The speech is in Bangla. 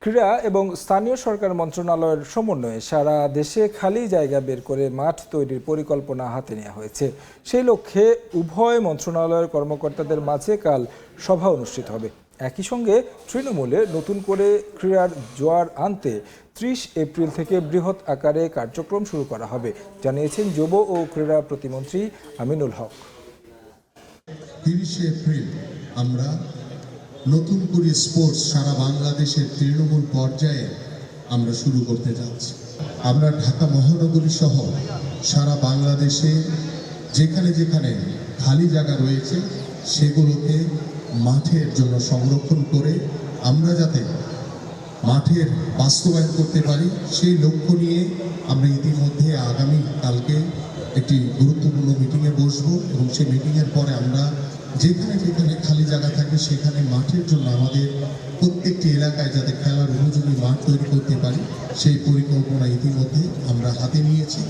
ক্রীড়া এবং স্থানীয় সরকার মন্ত্রণালয়ের সমন্বয়ে সারা দেশে খালি জায়গা বের করে মাঠ তৈরির পরিকল্পনা হাতে নেওয়া হয়েছে। সেই লক্ষ্যে উভয় মন্ত্রণালয়ের কর্মকর্তাদের মাঝে কাল সভা অনুষ্ঠিত হবে। একই সঙ্গে তৃণমূলে নতুন করে ক্রীড়ার জোয়ার আনতে 30 এপ্রিল থেকে বৃহৎ আকারে কার্যক্রম শুরু করা হবে, জানিয়েছেন যুব ও ক্রীড়া প্রতিমন্ত্রী আমিনুল হক। 30 এপ্রিল আমরা নতুন করে স্পোর্টস সারা বাংলাদেশের তৃণমূল পর্যায়ে আমরা শুরু করতে যাচ্ছি। আমরা ঢাকা মহানগরী সহ সারা বাংলাদেশে যেখানে যেখানে খালি জায়গা রয়েছে সেগুলোকে মাঠের জন্য সংরক্ষণ করে আমরা যাতে মাঠের বাস্তবায়ন করতে পারি সেই লক্ষ্য নিয়ে আমরা ইতিমধ্যে আগামী কালকে একটি গুরুত্বপূর্ণ মিটিংয়ে বসবো এবং সেই মিটিংয়ের পরে আমরা যেখানে যেখানে খালি জায়গা থাকে সেখানে মাঠের জন্য আমাদের প্রত্যেকটি এলাকায় যাতে খেলার উপযোগী মাঠ তৈরি করতে পারি সেই পরিকল্পনা ইতিমধ্যে আমরা হাতে নিয়েছি।